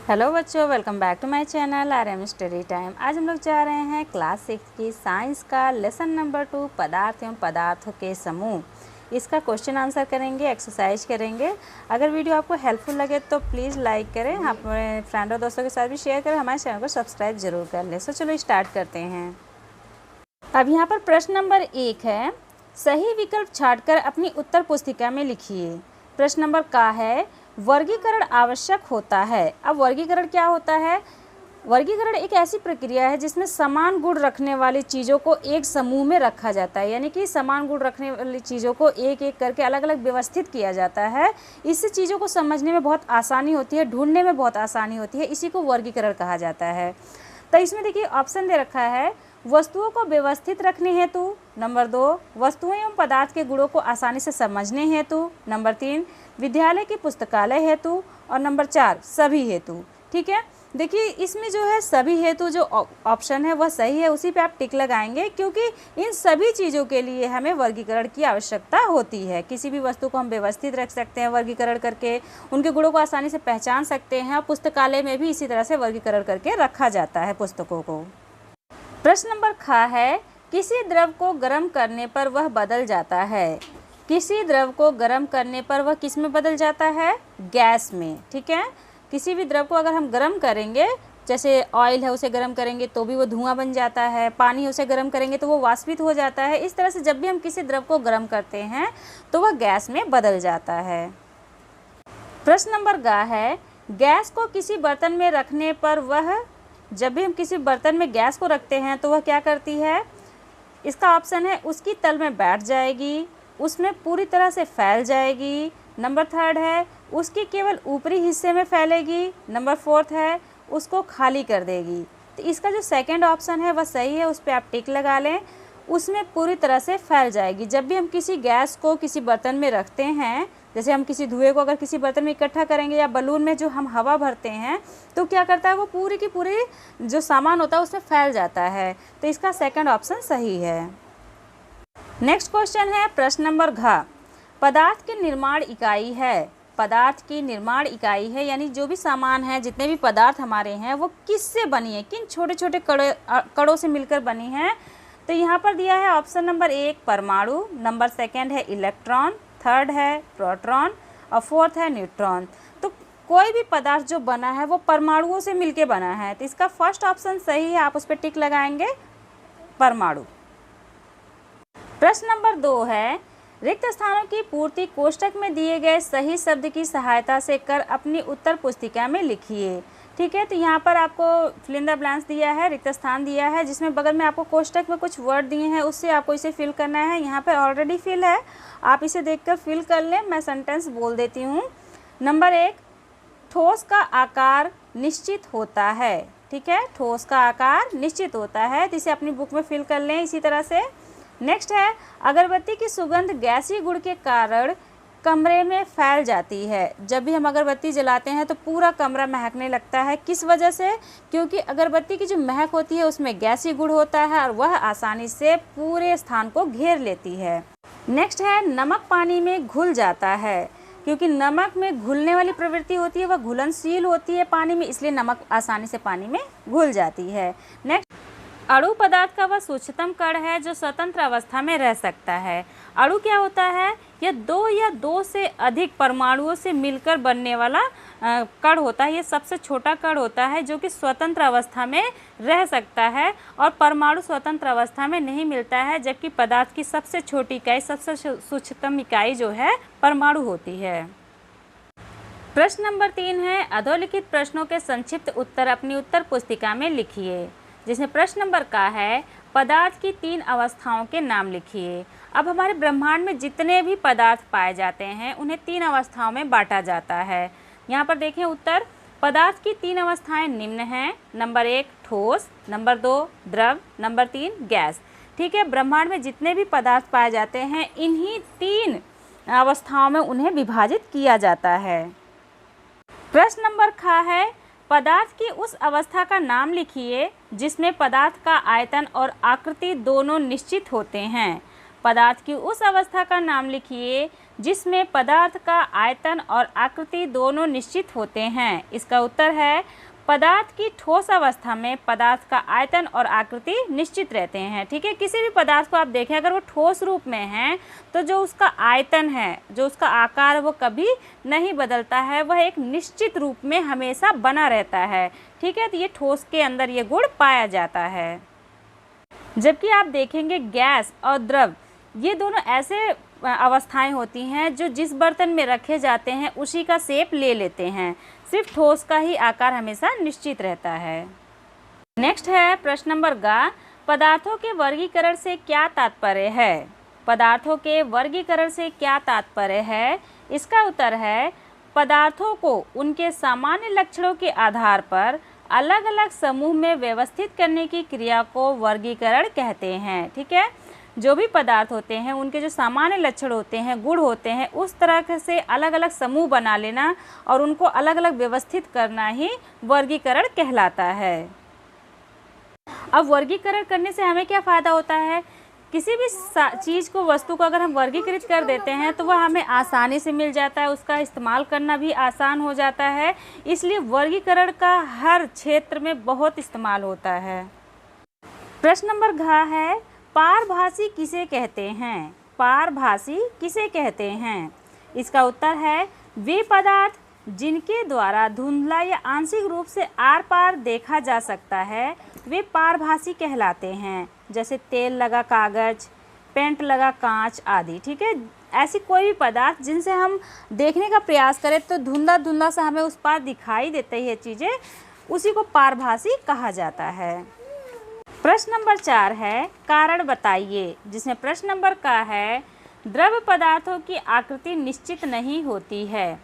Hello बच्चों, welcome back to my channel RM study time. आज हम लोग जा रहे हैं क्लास 6 की साइंस का लेसन नंबर 2 पदार्थ एवं पदार्थों के समूह। इसका क्वेश्चन आंसर करेंगे, एक्सरसाइज करेंगे। अगर वीडियो आपको हेल्पफुल लगे तो प्लीज़ लाइक करें, अपने फ्रेंड और दोस्तों के साथ भी शेयर करें, हमारे चैनल को सब्सक्राइब जरूर कर लें। सो चलो स्टार्ट करते हैं। अब यहाँ पर प्रश्न नंबर 1 है, सही विकल्प छाँटकर अपनी उत्तर पुस्तिका में लिखिए। प्रश्न नंबर का है, वर्गीकरण आवश्यक होता है। अब वर्गीकरण क्या होता है? वर्गीकरण एक ऐसी प्रक्रिया है जिसमें समान गुण रखने वाली चीज़ों को एक समूह में रखा जाता है, यानी कि समान गुण रखने वाली चीज़ों को एक एक करके अलग अलग व्यवस्थित किया जाता है। इससे चीज़ों को समझने में बहुत आसानी होती है, ढूंढने में बहुत आसानी होती है, इसी को वर्गीकरण कहा जाता है। तो इसमें देखिए ऑप्शन दे रखा है, वस्तुओं को व्यवस्थित रखने हेतु, नंबर 2 वस्तुओं एवं पदार्थ के गुणों को आसानी से समझने हेतु, नंबर 3 विद्यालय की पुस्तकालय हेतु, और नंबर 4 सभी हेतु। ठीक है, देखिए इसमें जो है सभी हेतु जो ऑप्शन है वह सही है, उसी पे आप टिक लगाएंगे, क्योंकि इन सभी चीज़ों के लिए हमें वर्गीकरण की आवश्यकता होती है। किसी भी वस्तु को हम व्यवस्थित रख सकते हैं वर्गीकरण करके, उनके गुणों को आसानी से पहचान सकते हैं। पुस्तकालय में भी इसी तरह से वर्गीकरण करके रखा जाता है पुस्तकों को। प्रश्न नंबर ख है, किसी द्रव को गर्म करने पर वह बदल जाता है। किसी द्रव को गर्म करने पर वह किस में बदल जाता है? गैस में। ठीक है, किसी भी द्रव को अगर हम गर्म करेंगे, जैसे ऑयल है उसे गर्म करेंगे तो भी वो धुआं बन जाता है, पानी उसे गर्म करेंगे तो वो वाष्पित हो जाता है। इस तरह से जब भी हम किसी द्रव को गर्म करते हैं तो वह गैस में बदल जाता है। प्रश्न नंबर ग है, गैस को किसी बर्तन में रखने पर वह, जब भी हम किसी बर्तन में गैस को रखते हैं तो वह क्या करती है? इसका ऑप्शन है, उसकी तल में बैठ जाएगी, उसमें पूरी तरह से फैल जाएगी, नंबर 3 है उसके केवल ऊपरी हिस्से में फैलेगी, नंबर 4 है उसको खाली कर देगी। तो इसका जो सेकंड ऑप्शन है वह सही है, उस पर आप टिक लगा लें, उसमें पूरी तरह से फैल जाएगी। जब भी हम किसी गैस को किसी बर्तन में रखते हैं, जैसे हम किसी धुएं को अगर किसी बर्तन में इकट्ठा करेंगे या बलून में जो हम हवा भरते हैं तो क्या करता है, वो पूरी की पूरी जो सामान होता है उसमें फैल जाता है। तो इसका सेकंड ऑप्शन सही है। नेक्स्ट क्वेश्चन है प्रश्न नंबर घ, पदार्थ की निर्माण इकाई है। पदार्थ की निर्माण इकाई है, यानी जो भी सामान है, जितने भी पदार्थ हमारे हैं वो किससे बनी है, किन छोटे छोटे कणों से मिलकर बनी है। तो यहाँ पर दिया है ऑप्शन नंबर 1 परमाणु, नंबर 2 है इलेक्ट्रॉन, 3 है प्रोटॉन और 4 है न्यूट्रॉन। तो कोई भी पदार्थ जो बना है वो परमाणुओं से मिलके बना है, तो इसका फर्स्ट ऑप्शन सही है, आप उस पर टिक लगाएंगे, परमाणु। प्रश्न नंबर 2 है, रिक्त स्थानों की पूर्ति कोष्टक में दिए गए सही शब्द की सहायता से कर अपनी उत्तर पुस्तिका में लिखिए। ठीक है, तो यहाँ पर आपको फिल इन द ब्लैंक्स दिया है, रिक्त स्थान दिया है, जिसमें बगल में आपको कोष्टक में कुछ वर्ड दिए हैं, उससे आपको इसे फिल करना है। यहाँ पर ऑलरेडी फिल है, आप इसे देखकर फिल कर लें। मैं सेंटेंस बोल देती हूँ। नंबर 1, ठोस का आकार निश्चित होता है। ठीक है, ठोस का आकार निश्चित होता है, तो इसे अपनी बुक में फिल कर लें इसी तरह से। नेक्स्ट है, अगरबत्ती की सुगंध गैसीय गुण के कारण कमरे में फैल जाती है। जब भी हम अगरबत्ती जलाते हैं तो पूरा कमरा महकने लगता है, किस वजह से? क्योंकि अगरबत्ती की जो महक होती है उसमें गैसीय गुण होता है और वह आसानी से पूरे स्थान को घेर लेती है। नेक्स्ट है, नमक पानी में घुल जाता है। क्योंकि नमक में घुलने वाली प्रवृत्ति होती है, वह घुलनशील होती है पानी में, इसलिए नमक आसानी से पानी में घुल जाती है। नेक्स्ट, अणु पदार्थ का वह सूक्ष्मतम कण है जो स्वतंत्र अवस्था में रह सकता है। अणु क्या होता है? यह 2 या 2 से अधिक परमाणुओं से मिलकर बनने वाला कण होता है। ये सबसे छोटा कण होता है जो कि स्वतंत्र अवस्था में रह सकता है, और परमाणु स्वतंत्र अवस्था में नहीं मिलता है, जबकि पदार्थ की सबसे छोटी इकाई, सबसे सूक्ष्मतम इकाई जो है परमाणु होती है। प्रश्न नंबर 3 है, अधोलिखित प्रश्नों के संक्षिप्त उत्तर अपनी उत्तर पुस्तिका में लिखिए। जिसमें प्रश्न नंबर का है, पदार्थ की 3 अवस्थाओं के नाम लिखिए। अब हमारे ब्रह्मांड में जितने भी पदार्थ पाए जाते हैं उन्हें 3 अवस्थाओं में बांटा जाता है। यहाँ पर देखें उत्तर, पदार्थ की 3 अवस्थाएं निम्न हैं। नंबर 1 ठोस, नंबर 2 द्रव, नंबर 3 गैस। ठीक है, ब्रह्मांड में जितने भी पदार्थ पाए जाते हैं इन्हीं 3 अवस्थाओं में उन्हें विभाजित किया जाता है। प्रश्न नंबर ख है, पदार्थ की उस अवस्था का नाम लिखिए जिसमें पदार्थ का आयतन और आकृति दोनों निश्चित होते हैं। पदार्थ की उस अवस्था का नाम लिखिए जिसमें पदार्थ का आयतन और आकृति दोनों निश्चित होते हैं। इसका उत्तर है पदार्थ की ठोस अवस्था में पदार्थ का आयतन और आकृति निश्चित रहते हैं। ठीक है, किसी भी पदार्थ को आप देखें अगर वो ठोस रूप में है तो जो उसका आयतन है, जो उसका आकार है, वो कभी नहीं बदलता है, वह एक निश्चित रूप में हमेशा बना रहता है। ठीक है, तो ये ठोस के अंदर ये गुण पाया जाता है। जबकि आप देखेंगे गैस और द्रव ये दोनों ऐसे अवस्थाएं होती हैं जो जिस बर्तन में रखे जाते हैं उसी का शेप ले लेते हैं। सिर्फ ठोस का ही आकार हमेशा निश्चित रहता है। नेक्स्ट है प्रश्न नंबर ग, पदार्थों के वर्गीकरण से क्या तात्पर्य है? पदार्थों के वर्गीकरण से क्या तात्पर्य है? इसका उत्तर है पदार्थों को उनके सामान्य लक्षणों के आधार पर अलग अलग समूह में व्यवस्थित करने की क्रिया को वर्गीकरण कहते हैं। ठीक है, जो भी पदार्थ होते हैं उनके जो सामान्य लक्षण होते हैं, गुण होते हैं, उस तरह से अलग अलग समूह बना लेना और उनको अलग अलग व्यवस्थित करना ही वर्गीकरण कहलाता है। अब वर्गीकरण करने से हमें क्या फ़ायदा होता है? किसी भी चीज़ को, वस्तु को अगर हम वर्गीकृत कर देते हैं तो वह हमें आसानी से मिल जाता है, उसका इस्तेमाल करना भी आसान हो जाता है। इसलिए वर्गीकरण का हर क्षेत्र में बहुत इस्तेमाल होता है। प्रश्न नंबर घ है, पारभासी किसे कहते हैं? पारभासी किसे कहते हैं? इसका उत्तर है वे पदार्थ जिनके द्वारा धुंधला या आंशिक रूप से आर पार देखा जा सकता है वे पारभासी कहलाते हैं। जैसे तेल लगा कागज, पेंट लगा कांच आदि। ठीक है, ऐसी कोई भी पदार्थ जिनसे हम देखने का प्रयास करें तो धुंधला धुंधला सा हमें उस पार दिखाई देती है चीज़ें, उसी को पारभासी कहा जाता है। प्रश्न नंबर 4 है, कारण बताइए, जिसमें प्रश्न नंबर का है द्रव पदार्थों की आकृति निश्चित नहीं होती है।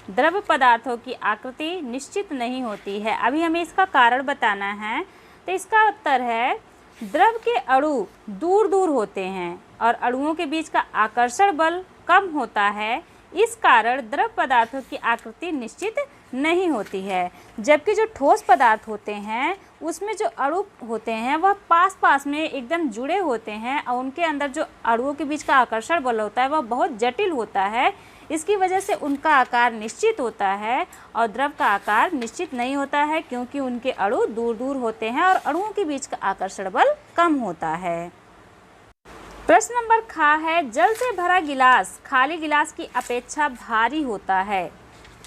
द्रव पदार्थों की आकृति निश्चित नहीं होती है। अभी हमें इसका कारण बताना है। तो इसका उत्तर है द्रव के अणु दूर दूर होते हैं और अणुओं के बीच का आकर्षण बल कम होता है। इस कारण द्रव पदार्थों की आकृति निश्चित नहीं होती है। जबकि जो ठोस पदार्थ होते हैं उसमें जो अणु होते हैं वह पास पास में एकदम जुड़े होते हैं और उनके अंदर जो अणुओं के बीच का आकर्षण बल होता है वह बहुत जटिल होता है। इसकी वजह से उनका आकार निश्चित होता है और द्रव का आकार निश्चित नहीं होता है, क्योंकि उनके अणु दूर दूर होते हैं और अणुओं के बीच का आकर्षण बल कम होता है। प्रश्न नंबर ख है, जल से भरा गिलास खाली गिलास की अपेक्षा भारी होता है।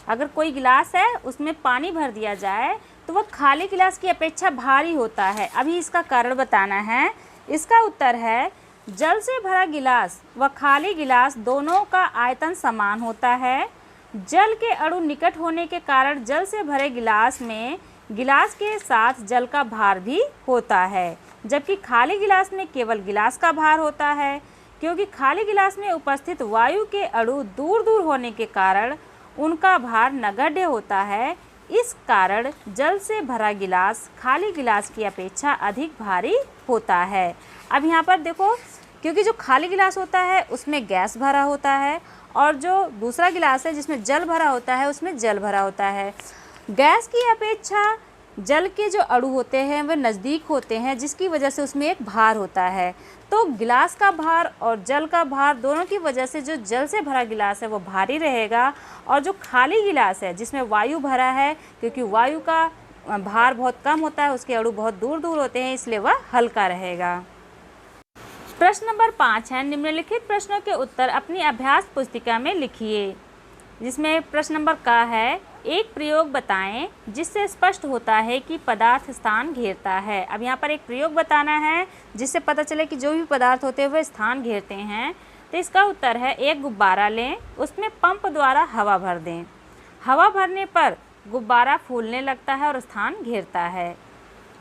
अगर कोई गिलास है उसमें पानी भर दिया जाए तो वह खाली गिलास की अपेक्षा भारी होता है। अभी इसका कारण बताना है। इसका उत्तर है जल से भरा गिलास व खाली गिलास दोनों का आयतन समान होता है। जल के अणु निकट होने के कारण जल से भरे गिलास में गिलास के साथ जल का भार भी होता है, जबकि खाली गिलास में केवल गिलास का भार होता है। क्योंकि खाली गिलास में उपस्थित वायु के अणु दूर दूर होने के कारण उनका भार नगण्य होता है। इस कारण जल से भरा गिलास खाली गिलास की अपेक्षा अधिक भारी होता है। अब यहाँ पर देखो, क्योंकि जो खाली गिलास होता है उसमें गैस भरा होता है और जो दूसरा गिलास है जिसमें जल भरा होता है उसमें जल भरा होता है। गैस की अपेक्षा जल के जो अणु होते हैं वे नज़दीक होते हैं, जिसकी वजह से उसमें एक भार होता है। तो गिलास का भार और जल का भार दोनों की वजह से जो जल से भरा गिलास है वो भारी रहेगा और जो खाली गिलास है जिसमें वायु भरा है, क्योंकि वायु का भार बहुत कम होता है, उसके अणु बहुत दूर दूर होते हैं, इसलिए वह हल्का रहेगा। प्रश्न नंबर 5 है, निम्नलिखित प्रश्नों के उत्तर अपनी अभ्यास पुस्तिका में लिखिए। जिसमें प्रश्न नंबर का है, एक प्रयोग बताएं जिससे स्पष्ट होता है कि पदार्थ स्थान घेरता है। अब यहाँ पर एक प्रयोग बताना है जिससे पता चले कि जो भी पदार्थ होते हैं वह स्थान घेरते हैं। तो इसका उत्तर है, एक गुब्बारा लें, उसमें पंप द्वारा हवा भर दें। हवा भरने पर गुब्बारा फूलने लगता है और स्थान घेरता है।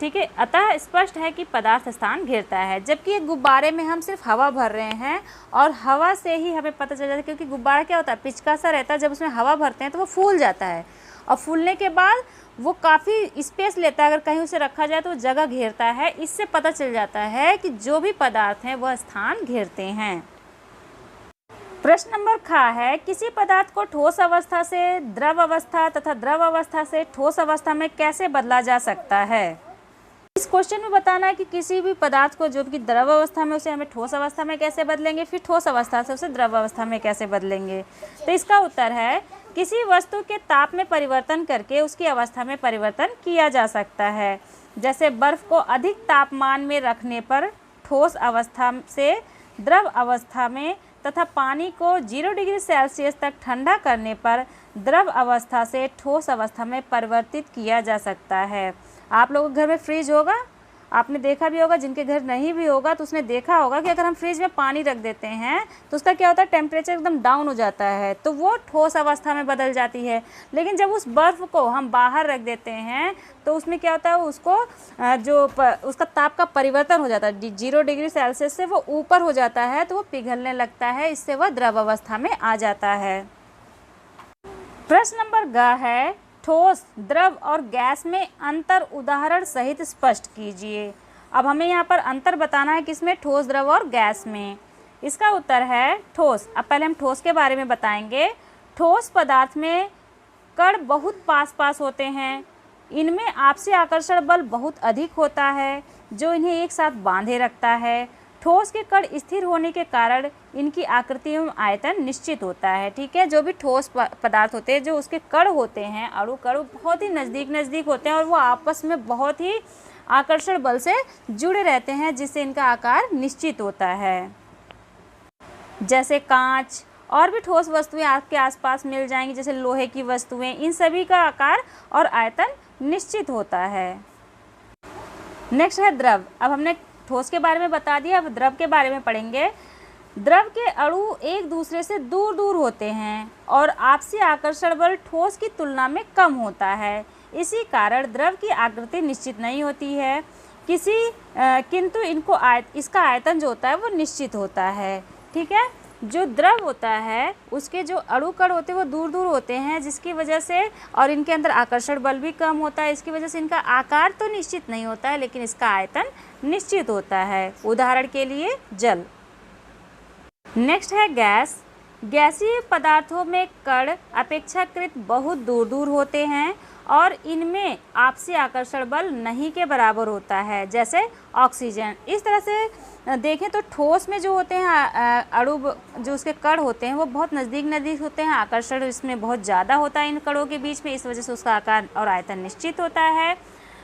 ठीक है, अतः स्पष्ट है कि पदार्थ स्थान घेरता है। जबकि एक गुब्बारे में हम सिर्फ हवा भर रहे हैं और हवा से ही हमें पता चल जाता है, क्योंकि गुब्बारा क्या होता है, पिचका सा रहता है। जब उसमें हवा भरते हैं तो वो फूल जाता है और फूलने के बाद वो काफ़ी स्पेस लेता है। अगर कहीं उसे रखा जाए तो वो जगह घेरता है। इससे पता चल जाता है कि जो भी पदार्थ हैं वह स्थान घेरते हैं। प्रश्न नंबर ख है, किसी पदार्थ को ठोस अवस्था से द्रव अवस्था तथा द्रव अवस्था से ठोस अवस्था में कैसे बदला जा सकता है? इस क्वेश्चन में बताना है कि किसी भी पदार्थ को जो कि द्रव अवस्था में, उसे हमें ठोस अवस्था में कैसे बदलेंगे, फिर ठोस अवस्था से उसे द्रव अवस्था में कैसे बदलेंगे। तो इसका उत्तर है किसी वस्तु के ताप में परिवर्तन करके उसकी अवस्था में परिवर्तन किया जा सकता है। जैसे बर्फ को अधिक तापमान में रखने पर ठोस अवस्था से द्रव अवस्था में तथा पानी को 0 डिग्री सेल्सियस तक ठंडा करने पर द्रव अवस्था से ठोस अवस्था में परिवर्तित किया जा सकता है। आप लोगों के घर में फ्रिज होगा, आपने देखा भी होगा, जिनके घर नहीं भी होगा तो उसने देखा होगा कि अगर हम फ्रिज में पानी रख देते हैं तो उसका क्या होता है, टेम्परेचर एकदम डाउन हो जाता है, तो वो ठोस अवस्था में बदल जाती है। लेकिन जब उस बर्फ़ को हम बाहर रख देते हैं तो उसमें क्या होता है, उसको उसका ताप का परिवर्तन हो जाता है, 0 डिग्री सेल्सियस से वो ऊपर हो जाता है, तो वो पिघलने लगता है, इससे वह द्रव अवस्था में आ जाता है। प्रश्न नंबर ग है, ठोस, द्रव और गैस में अंतर उदाहरण सहित स्पष्ट कीजिए। अब हमें यहाँ पर अंतर बताना है किसमें, ठोस, द्रव और गैस में। इसका उत्तर है ठोस। अब पहले हम ठोस के बारे में बताएंगे। ठोस पदार्थ में कण बहुत पास पास होते हैं, इनमें आपसी आकर्षण बल बहुत अधिक होता है जो इन्हें एक साथ बांधे रखता है। ठोस के कण स्थिर होने के कारण इनकी आकृति एवं आयतन निश्चित होता है। ठीक है, जो भी ठोस पदार्थ होते हैं, जो उसके कण होते हैं, अणु कण बहुत ही नज़दीक होते हैं और वो आपस में बहुत ही आकर्षण बल से जुड़े रहते हैं, जिससे इनका आकार निश्चित होता है। जैसे कांच और भी ठोस वस्तुएं आपके आसपास मिल जाएंगी, जैसे लोहे की वस्तुएं, इन सभी का आकार और आयतन निश्चित होता है। नेक्स्ट है द्रव। अब हमने ठोस के बारे में बता दिया, अब द्रव के बारे में पढ़ेंगे। द्रव के अणु एक दूसरे से दूर दूर होते हैं और आपसी आकर्षण बल ठोस की तुलना में कम होता है। इसी कारण द्रव की आकृति निश्चित नहीं होती है किंतु इसका आयतन जो होता है वो निश्चित होता है। ठीक है, जो द्रव होता है उसके जो अणु कण होते हैं वो दूर दूर होते हैं, जिसकी वजह से, और इनके अंदर आकर्षण बल भी कम होता है, इसकी वजह से इनका आकार तो निश्चित नहीं होता है लेकिन इसका आयतन निश्चित होता है। उदाहरण के लिए जल। नेक्स्ट है गैस। गैसीय पदार्थों में कण अपेक्षाकृत बहुत दूर दूर होते हैं और इनमें आपसी आकर्षण बल नहीं के बराबर होता है, जैसे ऑक्सीजन। इस तरह से देखें तो ठोस में जो होते हैं अणु, जो उसके कण होते हैं वो बहुत नज़दीक होते हैं, आकर्षण इसमें बहुत ज़्यादा होता है इन कणों के बीच में, इस वजह से उसका आकार और आयतन निश्चित होता है।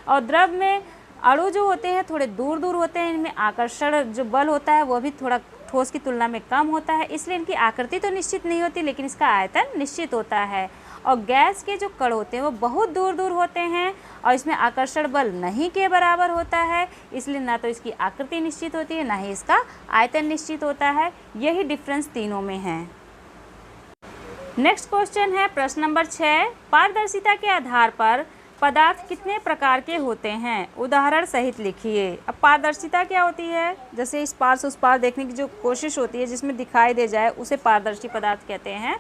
और द्रव में अणु जो होते हैं थोड़े दूर दूर होते हैं, इनमें आकर्षण जो बल होता है वो भी थोड़ा ठोस की तुलना में कम होता है, इसलिए इनकी आकृति तो निश्चित नहीं होती लेकिन इसका आयतन निश्चित होता है। और गैस के जो कण होते हैं वो बहुत दूर दूर होते हैं और इसमें आकर्षण बल नहीं के बराबर होता है, इसलिए ना तो इसकी आकृति निश्चित होती है ना ही इसका आयतन निश्चित होता है। यही डिफरेंस तीनों में है। नेक्स्ट क्वेश्चन है प्रश्न नंबर 6। पारदर्शिता के आधार पर पदार्थ कितने प्रकार के होते हैं, उदाहरण सहित लिखिए। अब पारदर्शिता क्या होती है, जैसे इस पार से उस पार देखने की जो कोशिश होती है जिसमें दिखाई दे जाए उसे पारदर्शी पदार्थ कहते हैं।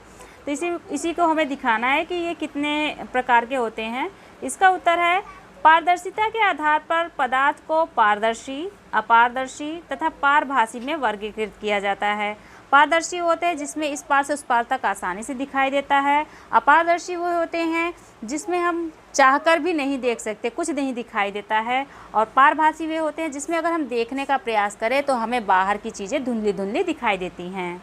तो इसी को हमें दिखाना है कि ये कितने प्रकार के होते हैं। इसका उत्तर है पारदर्शिता के आधार पर पदार्थ को पारदर्शी, अपारदर्शी तथा पारभासी में वर्गीकृत किया जाता है। पारदर्शी होते हैं जिसमें इस पार से उस पार तक आसानी से दिखाई देता है। अपारदर्शी वो होते हैं जिसमें हम चाहकर भी नहीं देख सकते, कुछ नहीं दिखाई देता है। और पारभासी वे होते हैं जिसमें अगर हम देखने का प्रयास करें तो हमें बाहर की चीज़ें धुंधली धुंधली दिखाई देती हैं।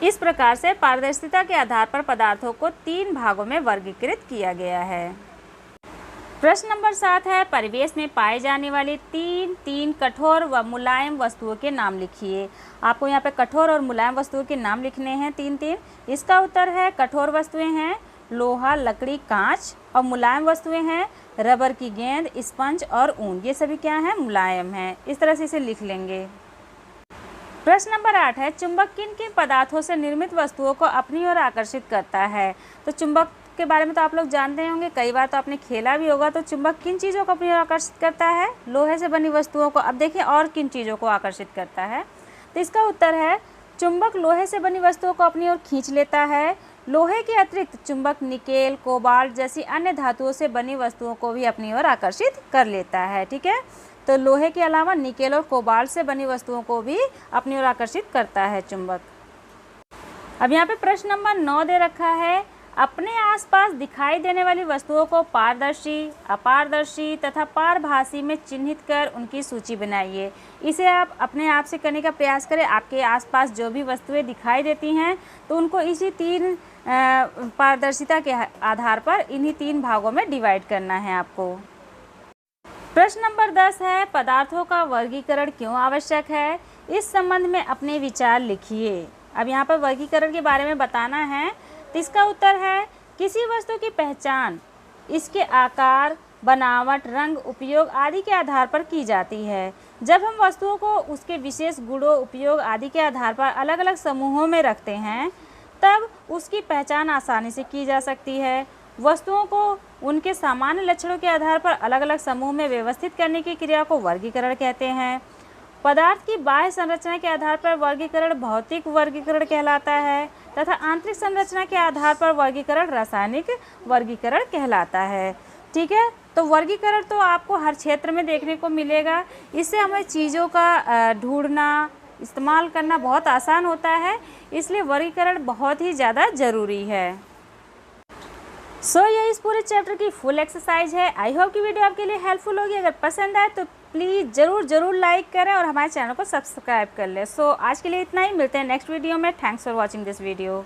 इस प्रकार से पारदर्शिता के आधार पर पदार्थों को 3 भागों में वर्गीकृत किया गया है। प्रश्न नंबर 7 है परिवेश में पाए जाने वाले तीन कठोर व मुलायम वस्तुओं के नाम लिखिए। आपको यहाँ पे कठोर और मुलायम वस्तुओं के नाम लिखने हैं तीन। इसका उत्तर है कठोर वस्तुएं हैं लोहा, लकड़ी, कांच, और मुलायम वस्तुएं हैं रबर की गेंद, स्पंज और ऊन। ये सभी क्या हैं, मुलायम हैं। इस तरह से इसे लिख लेंगे। प्रश्न नंबर 8 है चुंबक किन पदार्थों से निर्मित वस्तुओं को अपनी ओर आकर्षित करता है। तो चुंबक के बारे में तो आप लोग जानते होंगे, कई बार तो आपने खेला भी होगा। तो चुंबक किन चीज़ों को अपनी ओर आकर्षित करता है, लोहे से बनी वस्तुओं को। अब देखिए और किन चीज़ों को आकर्षित करता है। तो इसका उत्तर है चुंबक लोहे से बनी वस्तुओं को अपनी ओर खींच लेता है। लोहे के अतिरिक्त चुंबक निकेल, कोबाल्ट जैसी अन्य धातुओं से बनी वस्तुओं को भी अपनी ओर आकर्षित कर लेता है। ठीक है, तो लोहे के अलावा निकेल और कोबाल्ट से बनी वस्तुओं को भी अपनी ओर आकर्षित करता है चुंबक। अब यहाँ पे प्रश्न नंबर 9 दे रखा है अपने आसपास दिखाई देने वाली वस्तुओं को पारदर्शी, अपारदर्शी तथा पारभासी में चिन्हित कर उनकी सूची बनाइए। इसे आप अपने आप से करने का प्रयास करें। आपके आसपास जो भी वस्तुएं दिखाई देती हैं तो उनको इसी 3 पारदर्शिता के आधार पर इन्हीं 3 भागों में डिवाइड करना है आपको। प्रश्न नंबर 10 है, पदार्थों का वर्गीकरण क्यों आवश्यक है? इस संबंध में अपने विचार लिखिए। अब यहाँ पर वर्गीकरण के बारे में बताना है, तो इसका उत्तर है किसी वस्तु की पहचान इसके आकार, बनावट, रंग, उपयोग आदि के आधार पर की जाती है। जब हम वस्तुओं को उसके विशेष गुणों, उपयोग आदि के आधार पर अलग अलग समूहों में रखते हैं तब उसकी पहचान आसानी से की जा सकती है। वस्तुओं को उनके सामान्य लक्षणों के आधार पर अलग अलग समूह में व्यवस्थित करने की क्रिया को वर्गीकरण कहते हैं। पदार्थ की बाह्य संरचना के आधार पर वर्गीकरण भौतिक वर्गीकरण कहलाता है तथा आंतरिक संरचना के आधार पर वर्गीकरण रासायनिक वर्गीकरण कहलाता है। ठीक है, तो वर्गीकरण तो आपको हर क्षेत्र में देखने को मिलेगा। इससे हमें चीज़ों का ढूंढना, इस्तेमाल करना बहुत आसान होता है, इसलिए वर्गीकरण बहुत ही ज़्यादा ज़रूरी है। ये इस पूरे चैप्टर की फुल एक्सरसाइज है। आई होप कि वीडियो आपके लिए हेल्पफुल होगी। अगर पसंद आए तो प्लीज़ ज़रूर लाइक करें और हमारे चैनल को सब्सक्राइब कर लें। आज के लिए इतना ही, मिलते हैं नेक्स्ट वीडियो में। Thanks for watching this video.